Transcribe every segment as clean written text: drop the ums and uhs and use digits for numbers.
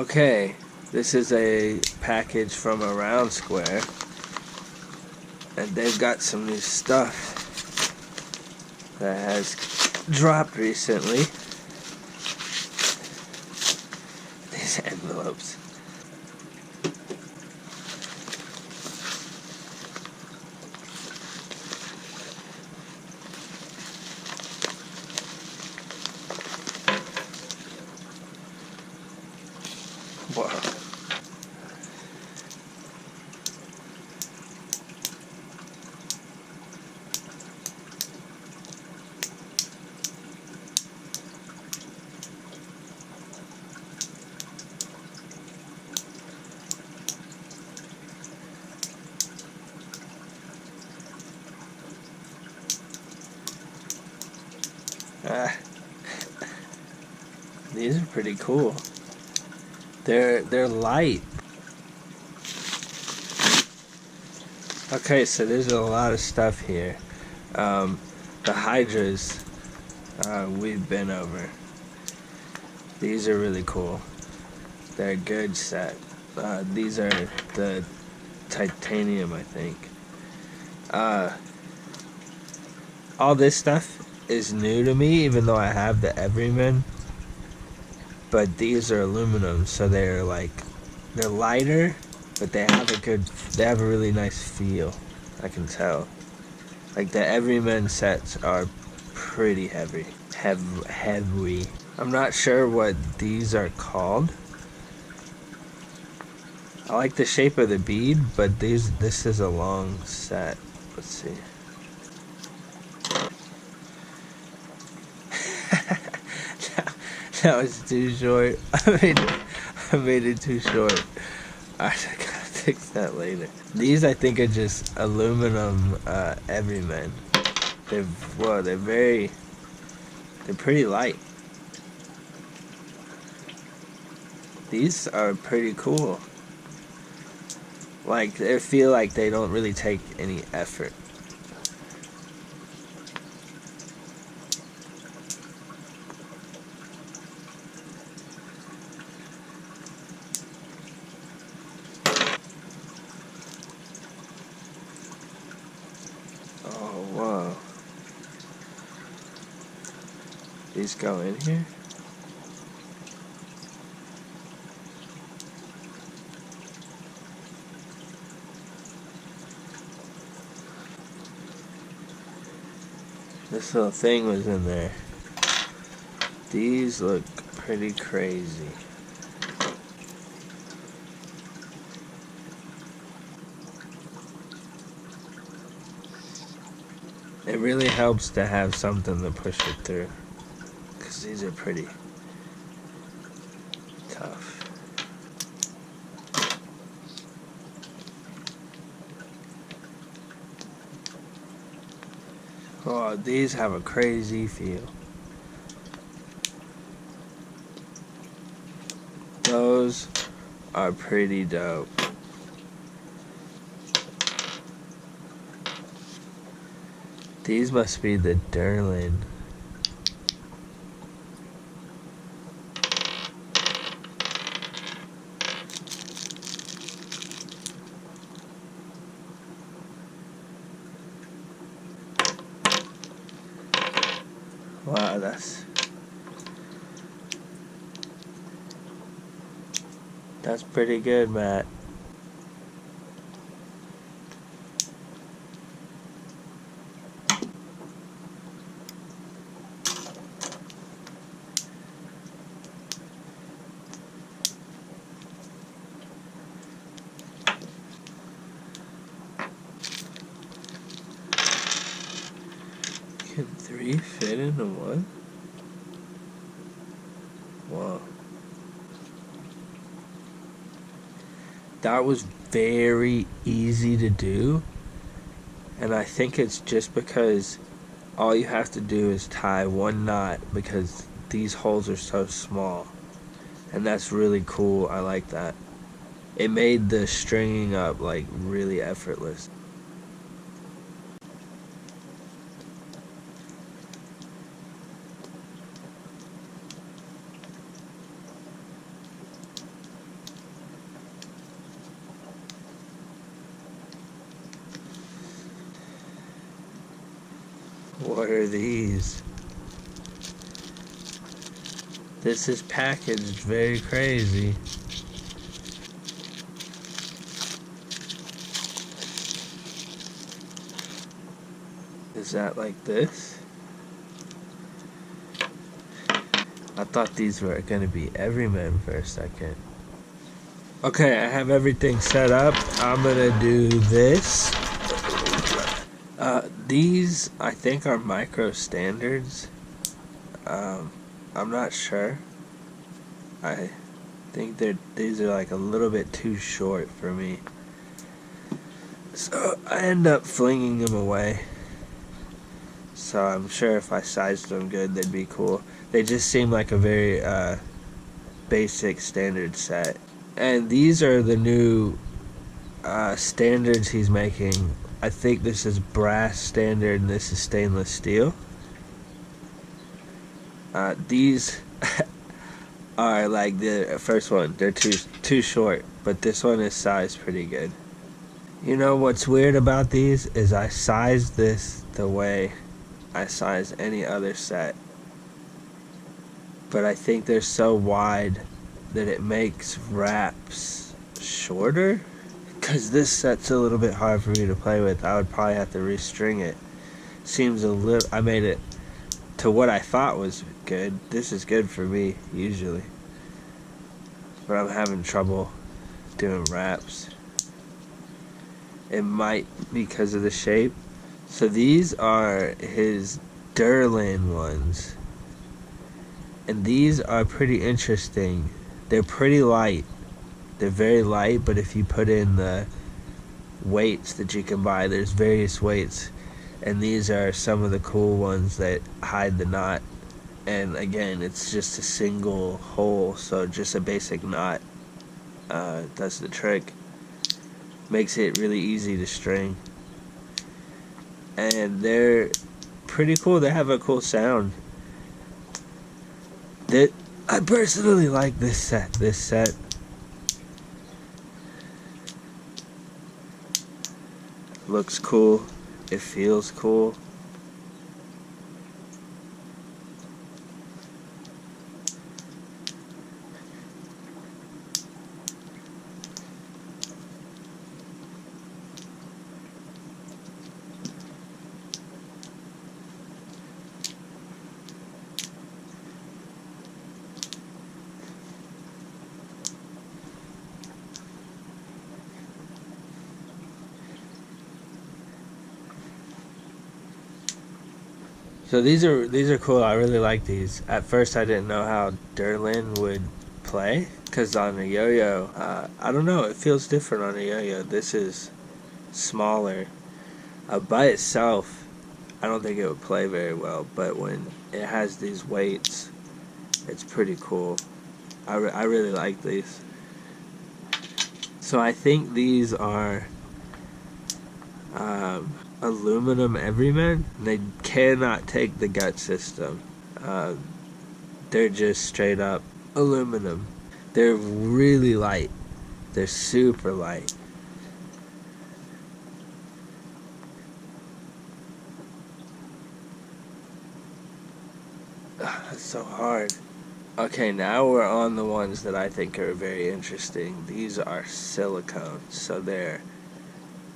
Okay, this is a package from Around Square, and they've got some new stuff that has dropped recently. These envelopes. Wow. These are pretty cool. They're light. Okay, so there's a lot of stuff here. The hydras we've been over. These are really cool. They're a good set. These are the titanium, I think. All this stuff is new to me, even though I have the Everyman. But these are aluminum, so they're lighter, but they have a really nice feel. I can tell. Like the Everyman sets are pretty heavy. Heavy. I'm not sure what these are called. I like the shape of the bead, but this is a long set. Let's see. That was too short. I made it too short. I gotta fix that later. These I think are just aluminum Everymen. They're pretty light. These are pretty cool. Like they feel like they don't really take any effort. Oh, wow. These go in here? This little thing was in there. These look pretty crazy. It really helps to have something to push it through, because these are pretty tough. Oh, these have a crazy feel. Those are pretty dope. These must be the Derlin. Wow, that's pretty good, Matt. Can 3 fit into 1? Wow. That was very easy to do, and I think it's just because all you have to do is tie one knot, because these holes are so small, and that's really cool. I like that. It made the stringing up like really effortless. What are these? This is packaged very crazy. Is that like this? I thought these were gonna be Everymen for a second. Okay, I have everything set up. I'm gonna do this. These I think are micro standards. I'm not sure. I think these are like a little bit too short for me. So I end up flinging them away. So I'm sure if I sized them good, they'd be cool. They just seem like a very basic standard set. And these are the new standards he's making. I think this is brass standard and this is stainless steel. These are like the first one. They're too short, but this one is sized pretty good. You know what's weird about these is I sized this the way I size any other set, but I think they're so wide that it makes wraps shorter. Because this set's a little bit hard for me to play with, I would probably have to restring it. Seems a little. I made it to what I thought was good. This is good for me usually, but I'm having trouble doing wraps. It might be because of the shape. So these are his Derlin ones. And these are pretty interesting. They're pretty light. They're very light, but if you put in the weights that you can buy, there's various weights. And these are some of the cool ones that hide the knot. And again, it's just a single hole, so just a basic knot does the trick. Makes it really easy to string. And they're pretty cool. They have a cool sound. I personally like this set. This set looks cool. It feels cool. So these are cool. I really like these. At first, I didn't know how Derlin would play, because on a yo-yo, I don't know. It feels different on a yo-yo. This is smaller. By itself, I don't think it would play very well. But when it has these weights, it's pretty cool. I really like these. So I think these are aluminum Everymen. They cannot take the gut system. They're just straight up aluminum. They're really light. They're super light. That's so hard. Okay, now we're on the ones that I think are very interesting. These are silicone, so they're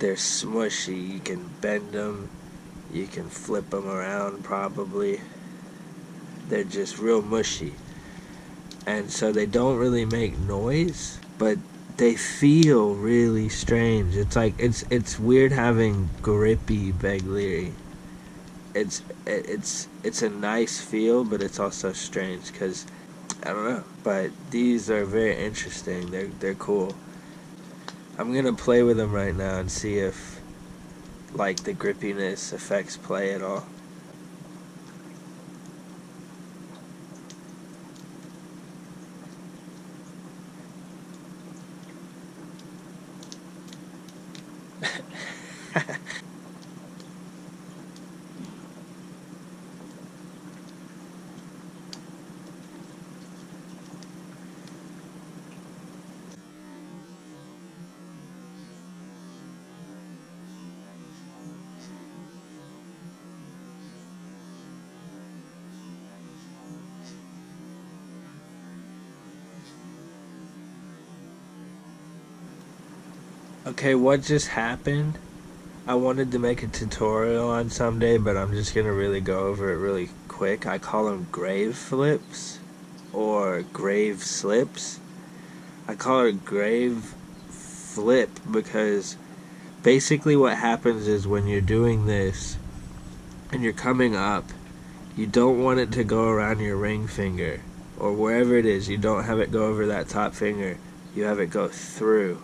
smushy. You can bend them, you can flip them around probably. They're just real mushy. And so they don't really make noise, but they feel really strange. It's like it's weird having grippy begleri. It's a nice feel, but it's also strange because I don't know. But these are very interesting. They're cool. I'm gonna play with them right now and see if like the grippiness affects play at all. Okay, what just happened? I wanted to make a tutorial on someday, but I'm just gonna really go over it really quick. I call them grave flips or grave slips. I call it grave flip because basically what happens is when you're doing this and you're coming up, you don't want it to go around your ring finger or wherever it is. You don't have it go over that top finger. You have it go through.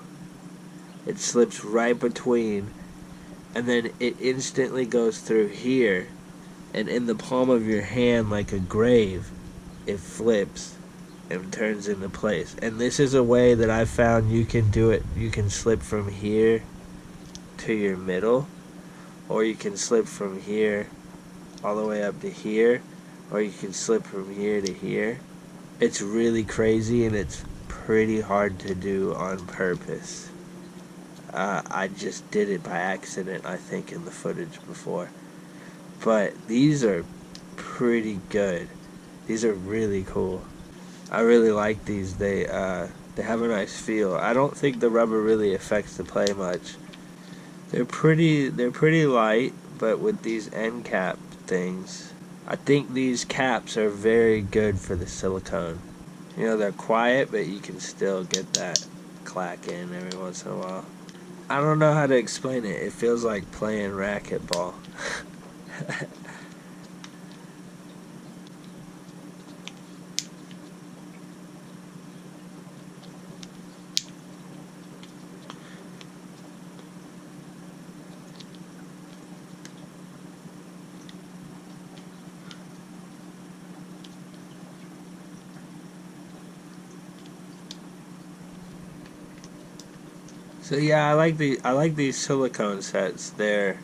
It slips right between, and then it instantly goes through here, and in the palm of your hand like a grave, it flips and turns into place. And this is a way that I found you can do it. You can slip from here to your middle, or you can slip from here all the way up to here, or you can slip from here to here. It's really crazy, and it's pretty hard to do on purpose. I just did it by accident, I think, in the footage before. But these are pretty good. These are really cool. I really like these. They have a nice feel. I don't think the rubber really affects the play much. They're pretty light, but with these end cap things, I think these caps are very good for the silicone. You know, they're quiet, but you can still get that clack in every once in a while. I don't know how to explain it. It feels like playing racquetball. So yeah, I like these silicone sets. They're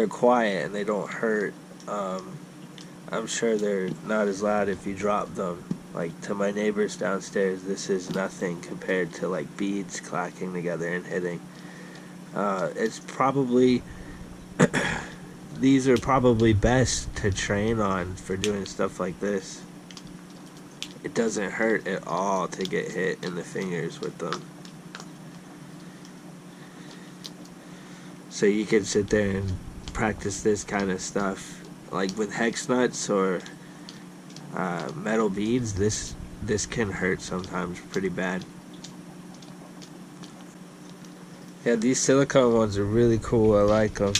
quiet and they don't hurt. I'm sure they're not as loud if you drop them. Like to my neighbors downstairs, this is nothing compared to like beads clacking together and hitting. It's probably these are probably best to train on for doing stuff like this. It doesn't hurt at all to get hit in the fingers with them. So you can sit there and practice this kind of stuff, like with hex nuts or metal beads. This can hurt sometimes pretty bad. Yeah, these silicone ones are really cool. I like them.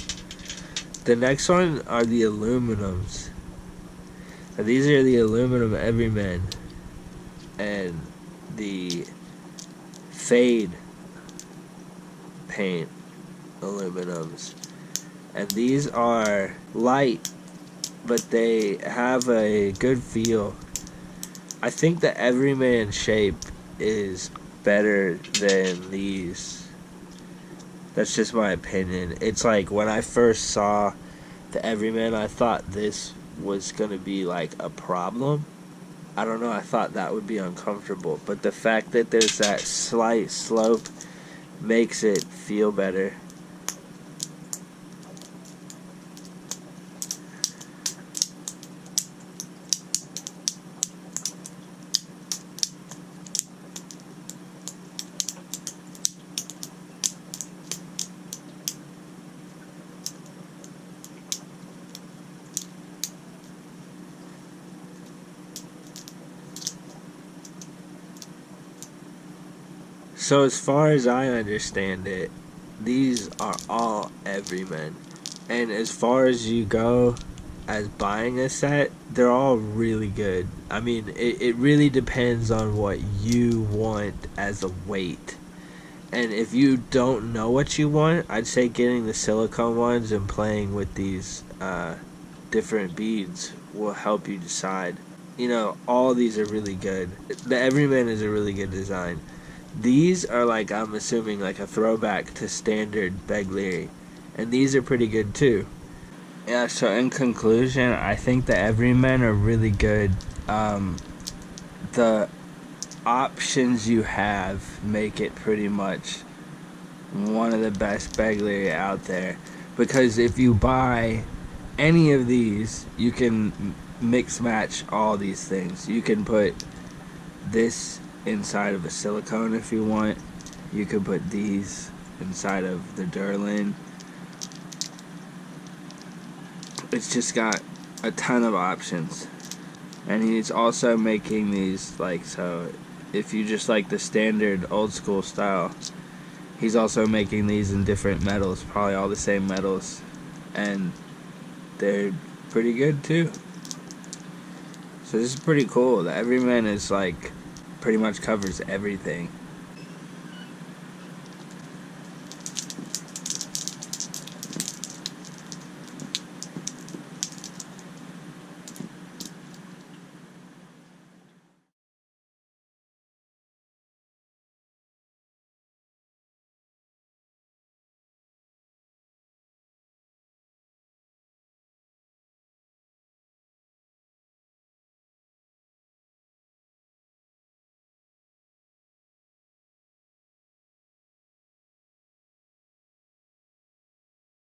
The next one are the aluminums. Now, these are the aluminum Everymen and the fade paint aluminums, and these are light, but they have a good feel. I think the Everyman shape is better than these. That's just my opinion. It's like when I first saw the Everyman, I thought this was gonna be like a problem. I don't know, I thought that would be uncomfortable, but the fact that there's that slight slope makes it feel better. So as far as I understand it, these are all Everymen. And as far as you go as buying a set, they're all really good. I mean, it really depends on what you want as a weight. And if you don't know what you want, I'd say getting the silicone ones and playing with these different beads will help you decide. You know, all these are really good. The Everyman is a really good design. These are like, I'm assuming, like a throwback to standard Begleri. And these are pretty good too. Yeah, so in conclusion, I think the Everymen are really good. The options you have make it pretty much one of the best Begleri out there. Because if you buy any of these, you can mix match all these things. You can put this inside of a silicone if you want. You could put these inside of the Derlin. It's just got a ton of options. And he's also making these, like, so if you just like the standard old school style, he's also making these in different metals, probably all the same metals, and they're pretty good too. So this is pretty cool. The Everyman is like pretty much covers everything.